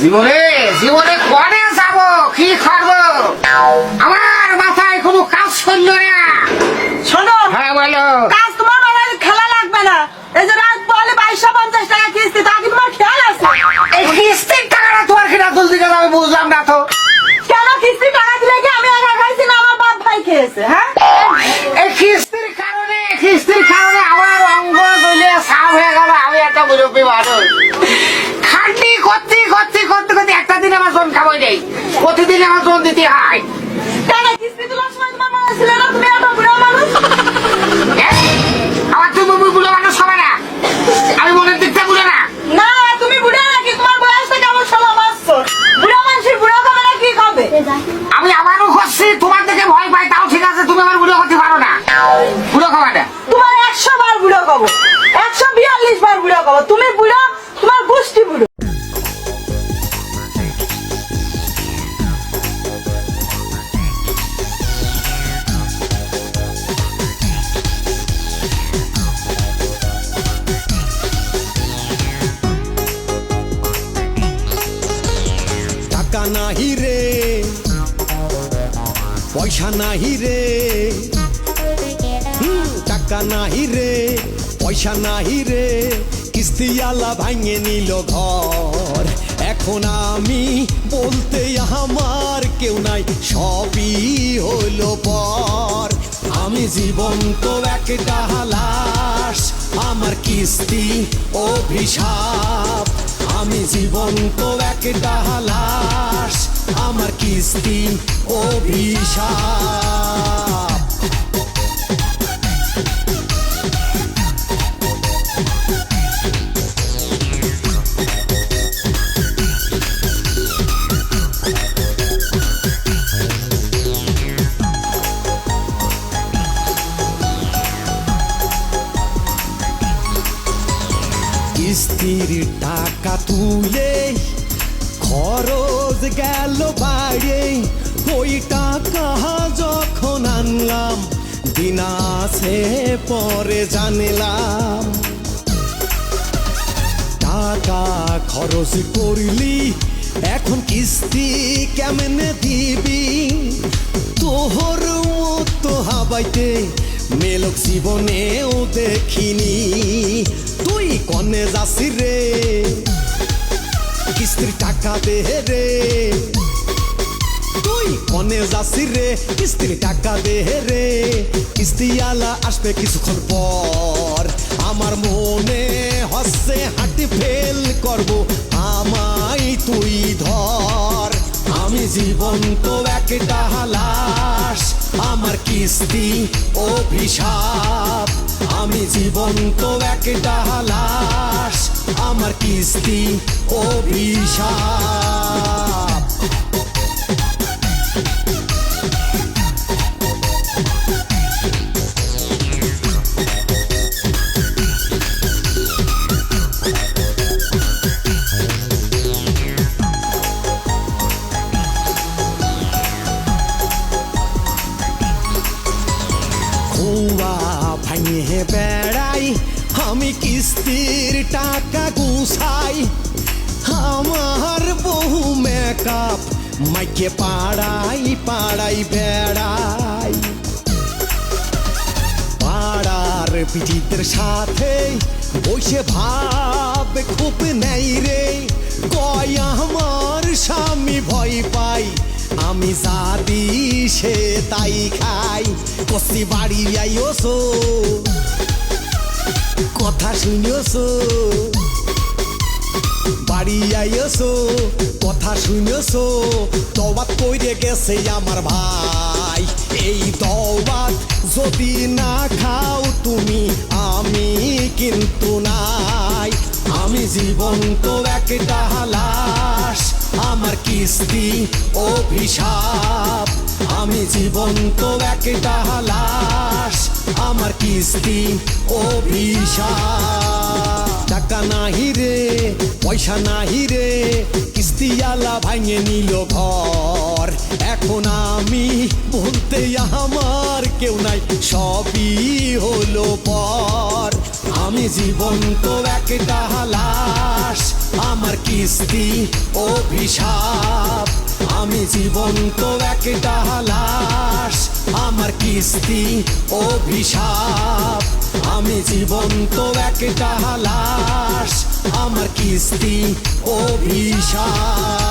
জীবনে জীবনে কনে যাব, কি করব, আমার মাথায় কোনো কাজ করলো না। শোনো, হ্যাঁ বলো। কাজ তোমার মাথায় খেলা লাগবে না। এই যে রাত বলে 2250 টাকা কিস্তি, তা কি তোমার খেয়াল আছে? এই কিস্তির টাকাটা তোমার কিনা তুলতে গেলে আমি বুঝলাম না তো। কেন কিস্তি টাকা দিলে কি আমি একা খাইছি না আমার বাপ ভাই খেয়েছে? হ্যাঁ, এই কিস্তির কারণে আমার অঙ্গ গলে সাফ হয়ে গেল। আমি একটা মুরব্বী মানুষ, খাটনি করতে একটা দিন আমার জন খাবই নেই, প্রতিদিন আমার জন দিতে হয়। কেন কিস্তি তোলার সময় তোমার মনে ছিল না তুমি একটা বুড়া মানুষ? আমার তুমি বুড়ো মানুষ হবে না, আমি মনের দিকটা বুড়ো না। না, তুমি বুড়া নাকি? তোমার বয়সটা কেমন 16 বছর? বুড়া মানুষের বুড়া হবে না, কি হবে? আমি আমারও করছি, তোমার দেখে ভয় পাই, তাও ঠিক আছে, তুমি আমার বুড়ো করতে পারো না, বুড়ো খাবা না। তোমার 100 বার বুড়ো খাবো, 142 বার বুড়ো খাবো। তুমি বুড়ো, তোমার গোষ্ঠী বুড়ো। টাকা নাহি রে, পয়সা নাহি রে, টাকা নাহি রে, পয়সা নাহি রে, কিস্তিওয়ালা ভাঙে নিল ঘর। এখন আমি বলতে আমার কেউ নাই, সবই হলো পর। আমি জীবন্ত একটা লাশ, আমার কিস্তি অভিশাপ। আমি জীবন্ত একটা লাশ, আমার কিস্তি অভিশাপ। কিস্তির টাকা তুলে খরচ গেল বাইরে, ওই টাকা যখন আনলাম দিন আছে পরে জানলাম। টাকা খরচ করলি এখন কিস্তি কেমনে দিবি? তোহর মতো হাবাইতে মেলক জীবনেও দেখিনি। তুই কনে যাসি রে, কিস্তির টাকা দে রে। তুই কনে যাসি রে, কিস্তির টাকা দে রে। কিস্তিওয়ালা আসবে কিছুক্ষণ পর, আমার মনে হচ্ছে হাঁটি ফেল করব, আমায় তুই ধর। আমি জীবন্ত একটা লাশ, আমার কিস্তি অভিশাপ। আমি জীবন্ত একটা লাশ, আমার কিস্তি অভিশাপ। ভাঙে বেড়াই আমি কিস্তির টাকা গুছাই, আমার বহু মেকআপ মাইকে পাড়াই পাড়াই বেড়াই। পাড়ার পিটিদের সাথে বসে ভাব খুব নেই রে, কয় আমার স্বামী ভয় পাই, আমি যা দিই সে তাই খাই। কষি বাড়ি আইওসো, কথা শুনিওসো, বাড়ি আইওসো, কথা শুনিওসো। তওবাত কইরে গেছে আমার ভাই, এই তওবাত যদি না খাও তুমি আমি কিন্তু নাই। আমি জীবন্ত একটা লাশ, আমার কিস্তি অভিশাপ। আমি জীবন্ত একটা লাশ, আমার কিস্তি অভিশাপ। টাকা নাহি রে, পয়সা নাহি রে, কিস্তিওয়ালা ভাঙে নিল ঘর। এখন আমি বলতে আমার কেউ নাই, সবই হলো পর। আমি জীবন্ত একটা লাশ, আমার কিস্তি অভিশাপ আমি জীবন্ত একটা লাশ আমার কিস্তি অভিশাপ আমি জীবন্ত একটা লাশ আমার কিস্তি অভিশাপ